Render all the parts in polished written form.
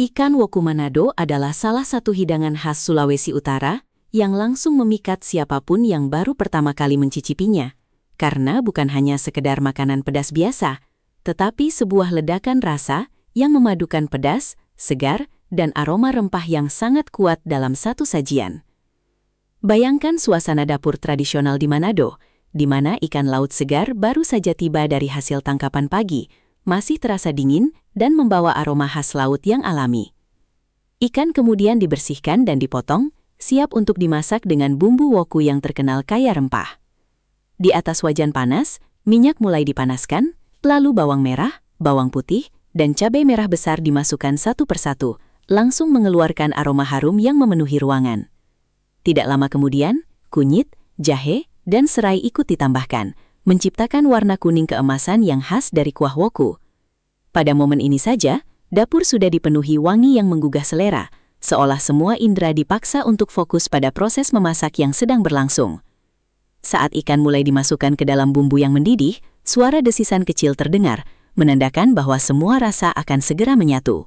Ikan woku Manado adalah salah satu hidangan khas Sulawesi Utara yang langsung memikat siapapun yang baru pertama kali mencicipinya. Karena bukan hanya sekedar makanan pedas biasa, tetapi sebuah ledakan rasa yang memadukan pedas, segar, dan aroma rempah yang sangat kuat dalam satu sajian. Bayangkan suasana dapur tradisional di Manado, di mana ikan laut segar baru saja tiba dari hasil tangkapan pagi, masih terasa dingin dan membawa aroma khas laut yang alami. Ikan kemudian dibersihkan dan dipotong, siap untuk dimasak dengan bumbu woku yang terkenal kaya rempah. Di atas wajan panas, minyak mulai dipanaskan, lalu bawang merah, bawang putih, dan cabai merah besar dimasukkan satu persatu, langsung mengeluarkan aroma harum yang memenuhi ruangan. Tidak lama kemudian, kunyit, jahe, dan serai ikut ditambahkan, menciptakan warna kuning keemasan yang khas dari kuah woku. Pada momen ini saja, dapur sudah dipenuhi wangi yang menggugah selera, seolah semua indera dipaksa untuk fokus pada proses memasak yang sedang berlangsung. Saat ikan mulai dimasukkan ke dalam bumbu yang mendidih, suara desisan kecil terdengar, menandakan bahwa semua rasa akan segera menyatu.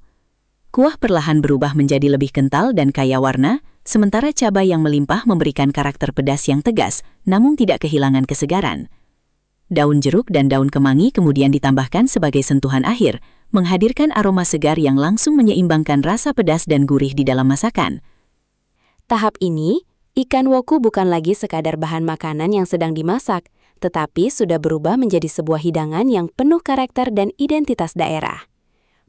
Kuah perlahan berubah menjadi lebih kental dan kaya warna, sementara cabai yang melimpah memberikan karakter pedas yang tegas, namun tidak kehilangan kesegaran. Daun jeruk dan daun kemangi kemudian ditambahkan sebagai sentuhan akhir, menghadirkan aroma segar yang langsung menyeimbangkan rasa pedas dan gurih di dalam masakan. Tahap ini, ikan woku bukan lagi sekadar bahan makanan yang sedang dimasak, tetapi sudah berubah menjadi sebuah hidangan yang penuh karakter dan identitas daerah.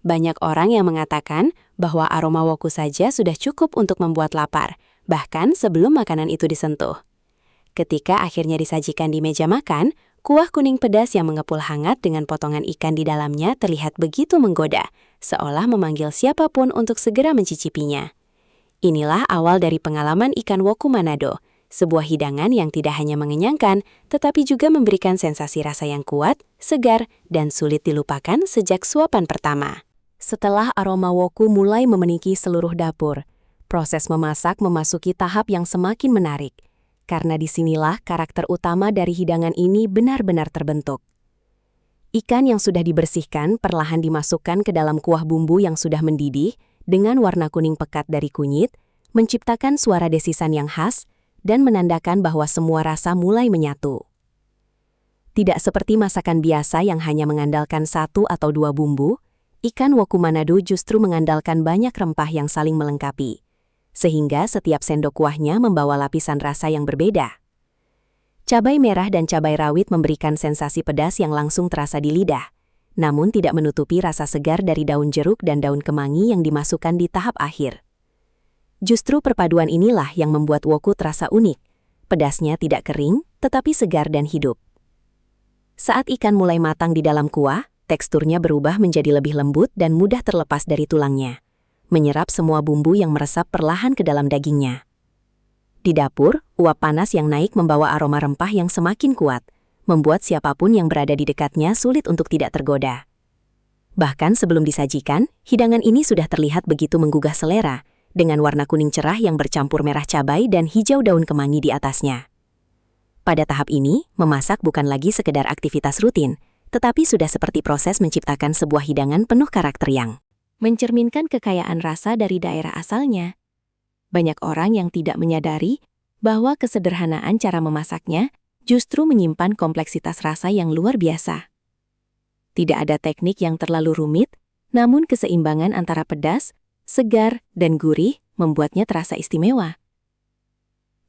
Banyak orang yang mengatakan bahwa aroma woku saja sudah cukup untuk membuat lapar, bahkan sebelum makanan itu disentuh. Ketika akhirnya disajikan di meja makan, kuah kuning pedas yang mengepul hangat dengan potongan ikan di dalamnya terlihat begitu menggoda, seolah memanggil siapapun untuk segera mencicipinya. Inilah awal dari pengalaman ikan woku Manado, sebuah hidangan yang tidak hanya mengenyangkan, tetapi juga memberikan sensasi rasa yang kuat, segar, dan sulit dilupakan sejak suapan pertama. Setelah aroma woku mulai memenuhi seluruh dapur, proses memasak memasuki tahap yang semakin menarik. Karena disinilah karakter utama dari hidangan ini benar-benar terbentuk. Ikan yang sudah dibersihkan perlahan dimasukkan ke dalam kuah bumbu yang sudah mendidih dengan warna kuning pekat dari kunyit, menciptakan suara desisan yang khas dan menandakan bahwa semua rasa mulai menyatu. Tidak seperti masakan biasa yang hanya mengandalkan satu atau dua bumbu, ikan woku Manado justru mengandalkan banyak rempah yang saling melengkapi, sehingga setiap sendok kuahnya membawa lapisan rasa yang berbeda. Cabai merah dan cabai rawit memberikan sensasi pedas yang langsung terasa di lidah, namun tidak menutupi rasa segar dari daun jeruk dan daun kemangi yang dimasukkan di tahap akhir. Justru perpaduan inilah yang membuat woku terasa unik. Pedasnya tidak kering, tetapi segar dan hidup. Saat ikan mulai matang di dalam kuah, teksturnya berubah menjadi lebih lembut dan mudah terlepas dari tulangnya, menyerap semua bumbu yang meresap perlahan ke dalam dagingnya. Di dapur, uap panas yang naik membawa aroma rempah yang semakin kuat, membuat siapapun yang berada di dekatnya sulit untuk tidak tergoda. Bahkan sebelum disajikan, hidangan ini sudah terlihat begitu menggugah selera, dengan warna kuning cerah yang bercampur merah cabai dan hijau daun kemangi di atasnya. Pada tahap ini, memasak bukan lagi sekedar aktivitas rutin, tetapi sudah seperti proses menciptakan sebuah hidangan penuh karakter yang mencerminkan kekayaan rasa dari daerah asalnya. Banyak orang yang tidak menyadari bahwa kesederhanaan cara memasaknya justru menyimpan kompleksitas rasa yang luar biasa. Tidak ada teknik yang terlalu rumit, namun keseimbangan antara pedas, segar, dan gurih membuatnya terasa istimewa.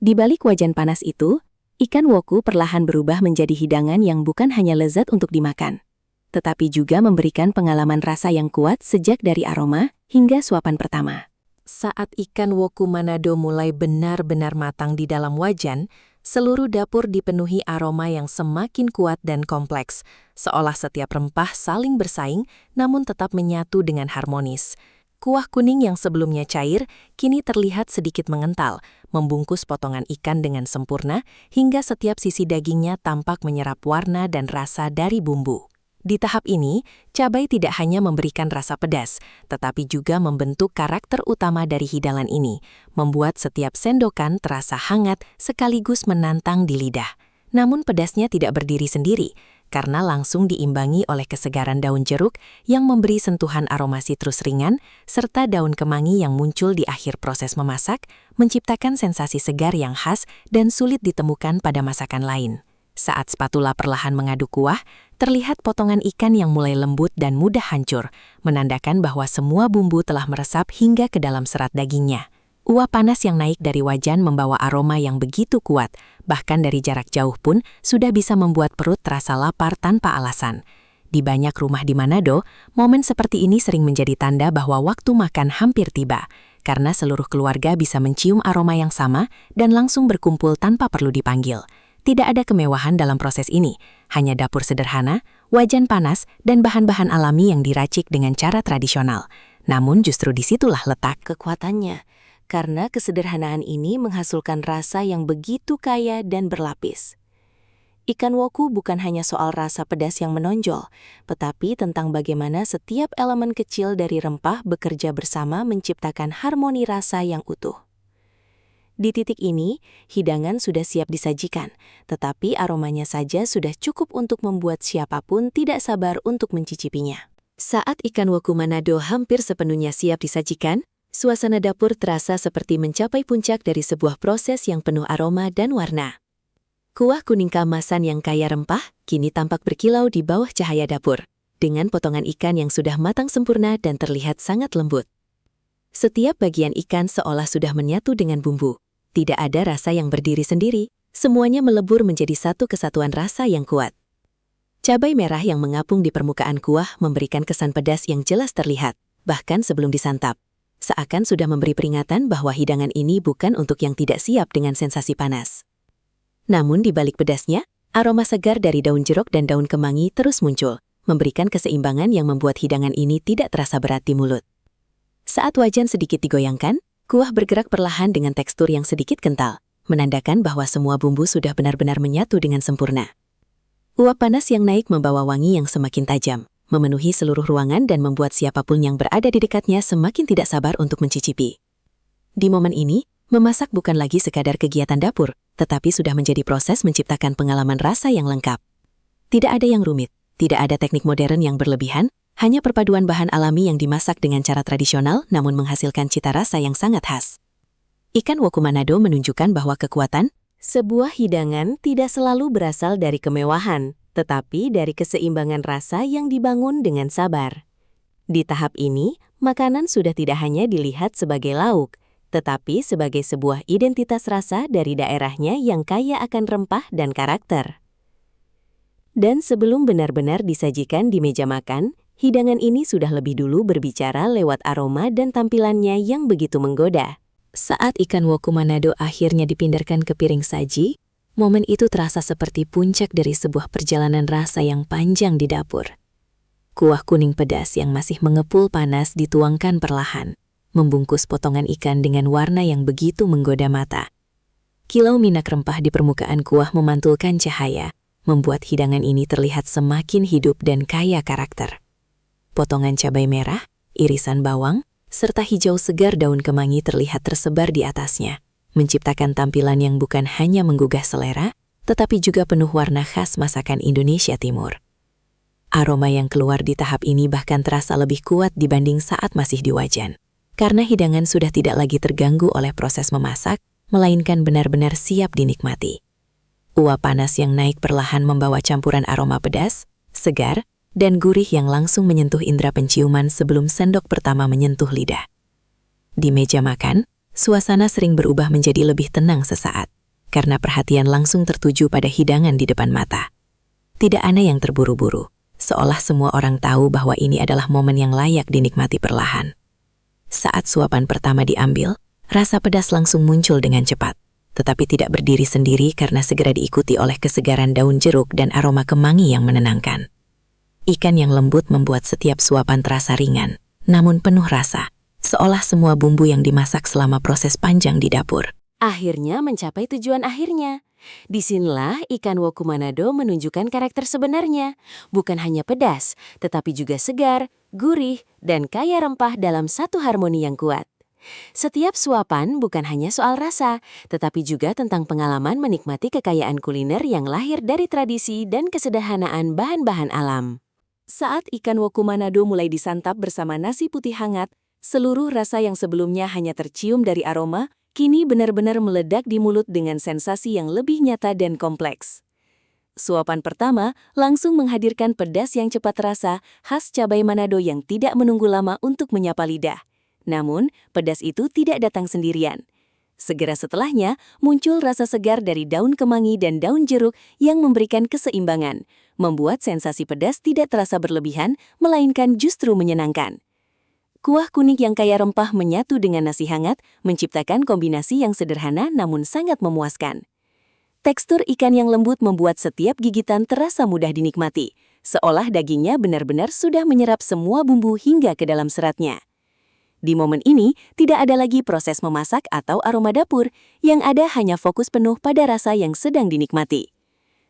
Di balik wajan panas itu, ikan woku perlahan berubah menjadi hidangan yang bukan hanya lezat untuk dimakan, tetapi juga memberikan pengalaman rasa yang kuat sejak dari aroma hingga suapan pertama. Saat ikan woku Manado mulai benar-benar matang di dalam wajan, seluruh dapur dipenuhi aroma yang semakin kuat dan kompleks, seolah setiap rempah saling bersaing namun tetap menyatu dengan harmonis. Kuah kuning yang sebelumnya cair, kini terlihat sedikit mengental, membungkus potongan ikan dengan sempurna, hingga setiap sisi dagingnya tampak menyerap warna dan rasa dari bumbu. Di tahap ini, cabai tidak hanya memberikan rasa pedas, tetapi juga membentuk karakter utama dari hidangan ini, membuat setiap sendokan terasa hangat sekaligus menantang di lidah. Namun pedasnya tidak berdiri sendiri, karena langsung diimbangi oleh kesegaran daun jeruk yang memberi sentuhan aroma sitrus ringan, serta daun kemangi yang muncul di akhir proses memasak, menciptakan sensasi segar yang khas dan sulit ditemukan pada masakan lain. Saat spatula perlahan mengaduk kuah, terlihat potongan ikan yang mulai lembut dan mudah hancur, menandakan bahwa semua bumbu telah meresap hingga ke dalam serat dagingnya. Uap panas yang naik dari wajan membawa aroma yang begitu kuat, bahkan dari jarak jauh pun sudah bisa membuat perut terasa lapar tanpa alasan. Di banyak rumah di Manado, momen seperti ini sering menjadi tanda bahwa waktu makan hampir tiba, karena seluruh keluarga bisa mencium aroma yang sama dan langsung berkumpul tanpa perlu dipanggil. Tidak ada kemewahan dalam proses ini, hanya dapur sederhana, wajan panas, dan bahan-bahan alami yang diracik dengan cara tradisional. Namun justru disitulah letak kekuatannya, karena kesederhanaan ini menghasilkan rasa yang begitu kaya dan berlapis. Ikan woku bukan hanya soal rasa pedas yang menonjol, tetapi tentang bagaimana setiap elemen kecil dari rempah bekerja bersama menciptakan harmoni rasa yang utuh. Di titik ini, hidangan sudah siap disajikan, tetapi aromanya saja sudah cukup untuk membuat siapapun tidak sabar untuk mencicipinya. Saat ikan woku Manado hampir sepenuhnya siap disajikan, suasana dapur terasa seperti mencapai puncak dari sebuah proses yang penuh aroma dan warna. Kuah kuning keemasan yang kaya rempah kini tampak berkilau di bawah cahaya dapur, dengan potongan ikan yang sudah matang sempurna dan terlihat sangat lembut. Setiap bagian ikan seolah sudah menyatu dengan bumbu. Tidak ada rasa yang berdiri sendiri, semuanya melebur menjadi satu kesatuan rasa yang kuat. Cabai merah yang mengapung di permukaan kuah memberikan kesan pedas yang jelas terlihat, bahkan sebelum disantap. Seakan sudah memberi peringatan bahwa hidangan ini bukan untuk yang tidak siap dengan sensasi panas. Namun di balik pedasnya, aroma segar dari daun jeruk dan daun kemangi terus muncul, memberikan keseimbangan yang membuat hidangan ini tidak terasa berat di mulut. Saat wajan sedikit digoyangkan, kuah bergerak perlahan dengan tekstur yang sedikit kental, menandakan bahwa semua bumbu sudah benar-benar menyatu dengan sempurna. Uap panas yang naik membawa wangi yang semakin tajam, memenuhi seluruh ruangan dan membuat siapapun yang berada di dekatnya semakin tidak sabar untuk mencicipi. Di momen ini, memasak bukan lagi sekadar kegiatan dapur, tetapi sudah menjadi proses menciptakan pengalaman rasa yang lengkap. Tidak ada yang rumit, tidak ada teknik modern yang berlebihan, hanya perpaduan bahan alami yang dimasak dengan cara tradisional namun menghasilkan cita rasa yang sangat khas. Ikan woku Manado menunjukkan bahwa kekuatan sebuah hidangan tidak selalu berasal dari kemewahan, tetapi dari keseimbangan rasa yang dibangun dengan sabar. Di tahap ini, makanan sudah tidak hanya dilihat sebagai lauk, tetapi sebagai sebuah identitas rasa dari daerahnya yang kaya akan rempah dan karakter. Dan sebelum benar-benar disajikan di meja makan, hidangan ini sudah lebih dulu berbicara lewat aroma dan tampilannya yang begitu menggoda. Saat ikan woku Manado akhirnya dipindahkan ke piring saji, momen itu terasa seperti puncak dari sebuah perjalanan rasa yang panjang di dapur. Kuah kuning pedas yang masih mengepul panas dituangkan perlahan, membungkus potongan ikan dengan warna yang begitu menggoda mata. Kilau minyak rempah di permukaan kuah memantulkan cahaya, membuat hidangan ini terlihat semakin hidup dan kaya karakter. Potongan cabai merah, irisan bawang, serta hijau segar daun kemangi terlihat tersebar di atasnya, menciptakan tampilan yang bukan hanya menggugah selera, tetapi juga penuh warna khas masakan Indonesia Timur. Aroma yang keluar di tahap ini bahkan terasa lebih kuat dibanding saat masih di wajan, karena hidangan sudah tidak lagi terganggu oleh proses memasak, melainkan benar-benar siap dinikmati. Uap panas yang naik perlahan membawa campuran aroma pedas, segar, dan gurih yang langsung menyentuh indera penciuman sebelum sendok pertama menyentuh lidah. Di meja makan, suasana sering berubah menjadi lebih tenang sesaat, karena perhatian langsung tertuju pada hidangan di depan mata. Tidak ada yang terburu-buru, seolah semua orang tahu bahwa ini adalah momen yang layak dinikmati perlahan. Saat suapan pertama diambil, rasa pedas langsung muncul dengan cepat, tetapi tidak berdiri sendiri karena segera diikuti oleh kesegaran daun jeruk dan aroma kemangi yang menenangkan. Ikan yang lembut membuat setiap suapan terasa ringan, namun penuh rasa, seolah semua bumbu yang dimasak selama proses panjang di dapur akhirnya mencapai tujuan akhirnya. Disinilah ikan woku Manado menunjukkan karakter sebenarnya, bukan hanya pedas, tetapi juga segar, gurih, dan kaya rempah dalam satu harmoni yang kuat. Setiap suapan bukan hanya soal rasa, tetapi juga tentang pengalaman menikmati kekayaan kuliner yang lahir dari tradisi dan kesederhanaan bahan-bahan alam. Saat ikan woku Manado mulai disantap bersama nasi putih hangat, seluruh rasa yang sebelumnya hanya tercium dari aroma, kini benar-benar meledak di mulut dengan sensasi yang lebih nyata dan kompleks. Suapan pertama langsung menghadirkan pedas yang cepat terasa, khas cabai Manado yang tidak menunggu lama untuk menyapa lidah. Namun, pedas itu tidak datang sendirian. Segera setelahnya, muncul rasa segar dari daun kemangi dan daun jeruk yang memberikan keseimbangan, membuat sensasi pedas tidak terasa berlebihan, melainkan justru menyenangkan. Kuah kuning yang kaya rempah menyatu dengan nasi hangat, menciptakan kombinasi yang sederhana namun sangat memuaskan. Tekstur ikan yang lembut membuat setiap gigitan terasa mudah dinikmati, seolah dagingnya benar-benar sudah menyerap semua bumbu hingga ke dalam seratnya. Di momen ini, tidak ada lagi proses memasak atau aroma dapur, yang ada hanya fokus penuh pada rasa yang sedang dinikmati.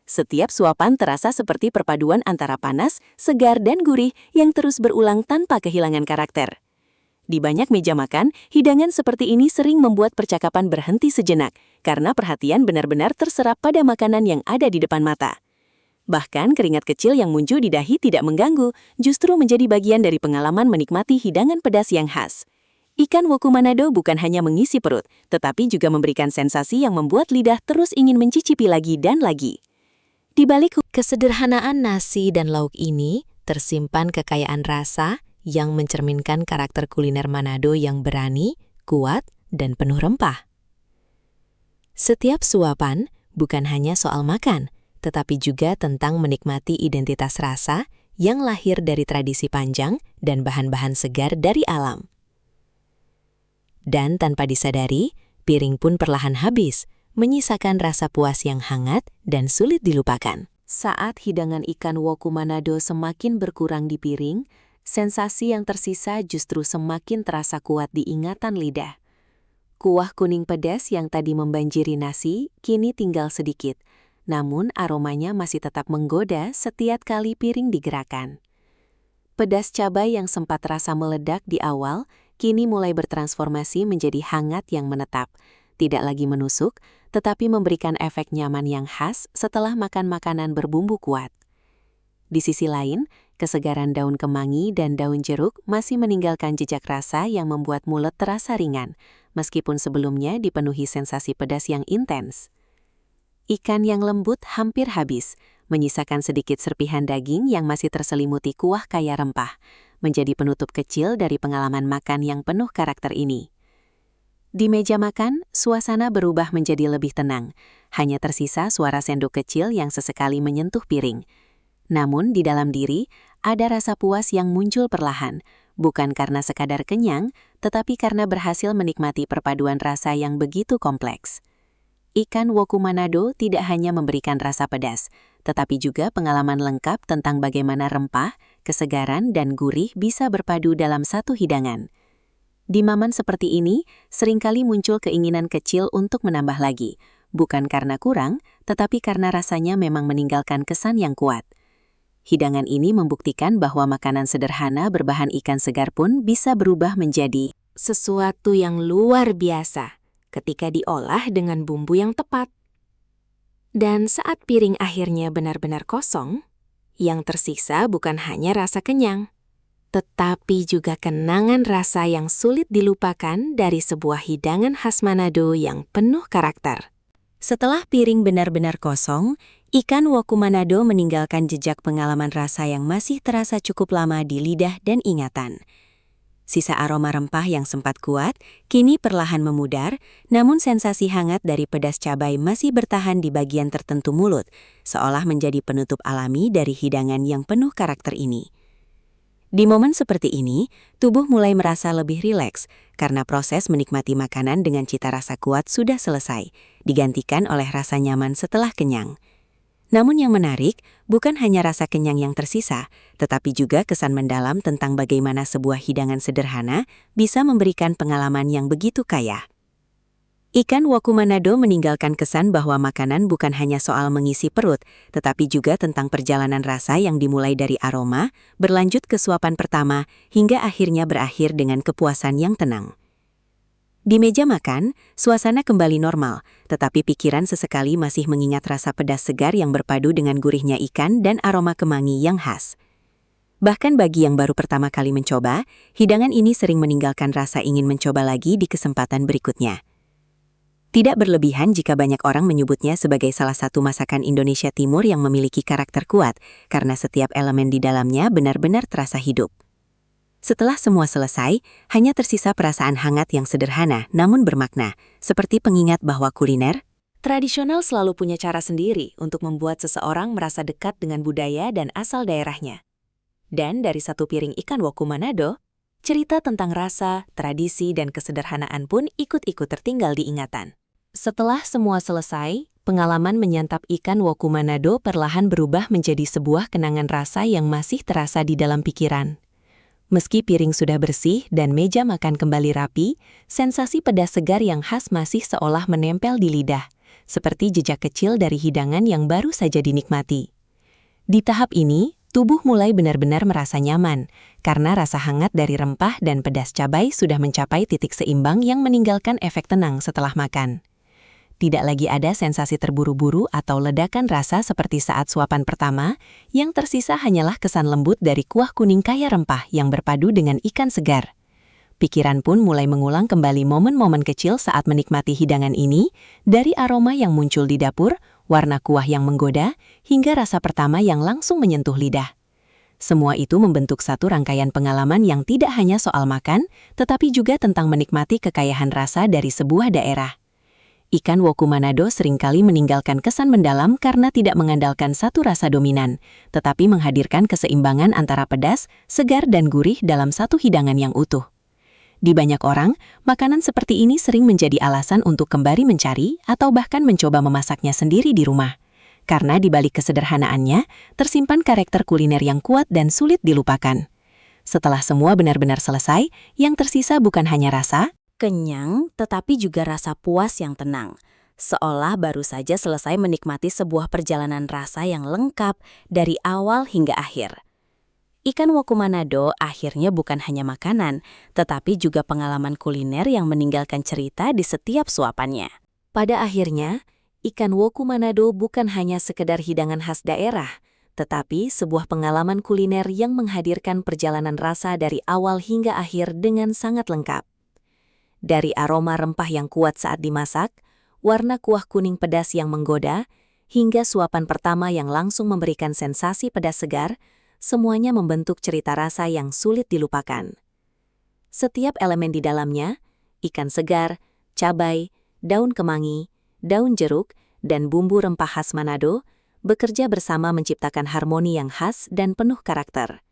Setiap suapan terasa seperti perpaduan antara panas, segar, dan gurih yang terus berulang tanpa kehilangan karakter. Di banyak meja makan, hidangan seperti ini sering membuat percakapan berhenti sejenak, karena perhatian benar-benar terserap pada makanan yang ada di depan mata. Bahkan keringat kecil yang muncul di dahi tidak mengganggu, justru menjadi bagian dari pengalaman menikmati hidangan pedas yang khas. Ikan woku Manado bukan hanya mengisi perut, tetapi juga memberikan sensasi yang membuat lidah terus ingin mencicipi lagi dan lagi. Di balik kesederhanaan nasi dan lauk ini, tersimpan kekayaan rasa yang mencerminkan karakter kuliner Manado yang berani, kuat, dan penuh rempah. Setiap suapan bukan hanya soal makan, tetapi juga tentang menikmati identitas rasa yang lahir dari tradisi panjang dan bahan-bahan segar dari alam. Dan tanpa disadari, piring pun perlahan habis, menyisakan rasa puas yang hangat dan sulit dilupakan. Saat hidangan ikan woku Manado semakin berkurang di piring, sensasi yang tersisa justru semakin terasa kuat di ingatan lidah. Kuah kuning pedas yang tadi membanjiri nasi, kini tinggal sedikit. Namun aromanya masih tetap menggoda setiap kali piring digerakkan. Pedas cabai yang sempat terasa meledak di awal, kini mulai bertransformasi menjadi hangat yang menetap, tidak lagi menusuk, tetapi memberikan efek nyaman yang khas setelah makan makanan berbumbu kuat. Di sisi lain, kesegaran daun kemangi dan daun jeruk masih meninggalkan jejak rasa yang membuat mulut terasa ringan, meskipun sebelumnya dipenuhi sensasi pedas yang intens. Ikan yang lembut hampir habis, menyisakan sedikit serpihan daging yang masih terselimuti kuah kaya rempah, menjadi penutup kecil dari pengalaman makan yang penuh karakter ini. Di meja makan, suasana berubah menjadi lebih tenang, hanya tersisa suara sendok kecil yang sesekali menyentuh piring. Namun di dalam diri, ada rasa puas yang muncul perlahan, bukan karena sekadar kenyang, tetapi karena berhasil menikmati perpaduan rasa yang begitu kompleks. Ikan woku Manado tidak hanya memberikan rasa pedas, tetapi juga pengalaman lengkap tentang bagaimana rempah, kesegaran, dan gurih bisa berpadu dalam satu hidangan. Di momen seperti ini, seringkali muncul keinginan kecil untuk menambah lagi, bukan karena kurang, tetapi karena rasanya memang meninggalkan kesan yang kuat. Hidangan ini membuktikan bahwa makanan sederhana berbahan ikan segar pun bisa berubah menjadi sesuatu yang luar biasa ketika diolah dengan bumbu yang tepat. Dan saat piring akhirnya benar-benar kosong, yang tersisa bukan hanya rasa kenyang, tetapi juga kenangan rasa yang sulit dilupakan dari sebuah hidangan khas Manado yang penuh karakter. Setelah piring benar-benar kosong, ikan woku Manado meninggalkan jejak pengalaman rasa yang masih terasa cukup lama di lidah dan ingatan. Sisa aroma rempah yang sempat kuat, kini perlahan memudar, namun sensasi hangat dari pedas cabai masih bertahan di bagian tertentu mulut, seolah menjadi penutup alami dari hidangan yang penuh karakter ini. Di momen seperti ini, tubuh mulai merasa lebih rileks, karena proses menikmati makanan dengan cita rasa kuat sudah selesai, digantikan oleh rasa nyaman setelah kenyang. Namun yang menarik, bukan hanya rasa kenyang yang tersisa, tetapi juga kesan mendalam tentang bagaimana sebuah hidangan sederhana bisa memberikan pengalaman yang begitu kaya. Ikan woku Manado meninggalkan kesan bahwa makanan bukan hanya soal mengisi perut, tetapi juga tentang perjalanan rasa yang dimulai dari aroma, berlanjut ke suapan pertama, hingga akhirnya berakhir dengan kepuasan yang tenang. Di meja makan, suasana kembali normal, tetapi pikiran sesekali masih mengingat rasa pedas segar yang berpadu dengan gurihnya ikan dan aroma kemangi yang khas. Bahkan bagi yang baru pertama kali mencoba, hidangan ini sering meninggalkan rasa ingin mencoba lagi di kesempatan berikutnya. Tidak berlebihan jika banyak orang menyebutnya sebagai salah satu masakan Indonesia Timur yang memiliki karakter kuat, karena setiap elemen di dalamnya benar-benar terasa hidup. Setelah semua selesai, hanya tersisa perasaan hangat yang sederhana namun bermakna, seperti pengingat bahwa kuliner tradisional selalu punya cara sendiri untuk membuat seseorang merasa dekat dengan budaya dan asal daerahnya. Dan dari satu piring ikan woku Manado, cerita tentang rasa, tradisi, dan kesederhanaan pun ikut-ikut tertinggal di ingatan. Setelah semua selesai, pengalaman menyantap ikan woku Manado perlahan berubah menjadi sebuah kenangan rasa yang masih terasa di dalam pikiran. Meski piring sudah bersih dan meja makan kembali rapi, sensasi pedas segar yang khas masih seolah menempel di lidah, seperti jejak kecil dari hidangan yang baru saja dinikmati. Di tahap ini, tubuh mulai benar-benar merasa nyaman, karena rasa hangat dari rempah dan pedas cabai sudah mencapai titik seimbang yang meninggalkan efek tenang setelah makan. Tidak lagi ada sensasi terburu-buru atau ledakan rasa seperti saat suapan pertama, yang tersisa hanyalah kesan lembut dari kuah kuning kaya rempah yang berpadu dengan ikan segar. Pikiran pun mulai mengulang kembali momen-momen kecil saat menikmati hidangan ini, dari aroma yang muncul di dapur, warna kuah yang menggoda, hingga rasa pertama yang langsung menyentuh lidah. Semua itu membentuk satu rangkaian pengalaman yang tidak hanya soal makan, tetapi juga tentang menikmati kekayaan rasa dari sebuah daerah. Ikan woku Manado seringkali meninggalkan kesan mendalam karena tidak mengandalkan satu rasa dominan, tetapi menghadirkan keseimbangan antara pedas, segar, dan gurih dalam satu hidangan yang utuh. Di banyak orang, makanan seperti ini sering menjadi alasan untuk kembali mencari atau bahkan mencoba memasaknya sendiri di rumah. Karena di balik kesederhanaannya, tersimpan karakter kuliner yang kuat dan sulit dilupakan. Setelah semua benar-benar selesai, yang tersisa bukan hanya rasa, Kenyang, tetapi juga rasa puas yang tenang. Seolah baru saja selesai menikmati sebuah perjalanan rasa yang lengkap dari awal hingga akhir. Ikan woku Manado akhirnya bukan hanya makanan, tetapi juga pengalaman kuliner yang meninggalkan cerita di setiap suapannya. pada akhirnya, ikan woku Manado bukan hanya sekedar hidangan khas daerah, tetapi sebuah pengalaman kuliner yang menghadirkan perjalanan rasa dari awal hingga akhir dengan sangat lengkap. Dari aroma rempah yang kuat saat dimasak, warna kuah kuning pedas yang menggoda, hingga suapan pertama yang langsung memberikan sensasi pedas segar, semuanya membentuk cerita rasa yang sulit dilupakan. Setiap elemen di dalamnya, ikan segar, cabai, daun kemangi, daun jeruk, dan bumbu rempah khas Manado, bekerja bersama menciptakan harmoni yang khas dan penuh karakter.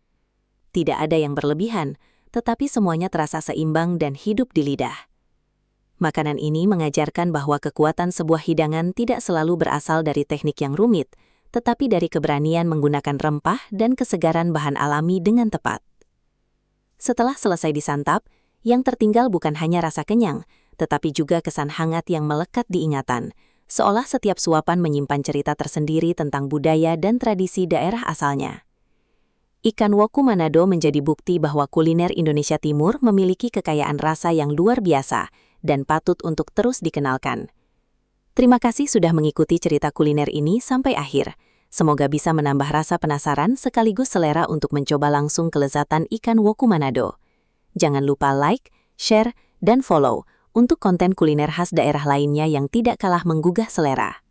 Tidak ada yang berlebihan, tetapi semuanya terasa seimbang dan hidup di lidah. Makanan ini mengajarkan bahwa kekuatan sebuah hidangan tidak selalu berasal dari teknik yang rumit, tetapi dari keberanian menggunakan rempah dan kesegaran bahan alami dengan tepat. Setelah selesai disantap, yang tertinggal bukan hanya rasa kenyang, tetapi juga kesan hangat yang melekat di ingatan, seolah setiap suapan menyimpan cerita tersendiri tentang budaya dan tradisi daerah asalnya. Ikan woku Manado menjadi bukti bahwa kuliner Indonesia Timur memiliki kekayaan rasa yang luar biasa dan patut untuk terus dikenalkan. Terima kasih sudah mengikuti cerita kuliner ini sampai akhir. Semoga bisa menambah rasa penasaran sekaligus selera untuk mencoba langsung kelezatan ikan woku Manado. Jangan lupa like, share, dan follow untuk konten kuliner khas daerah lainnya yang tidak kalah menggugah selera.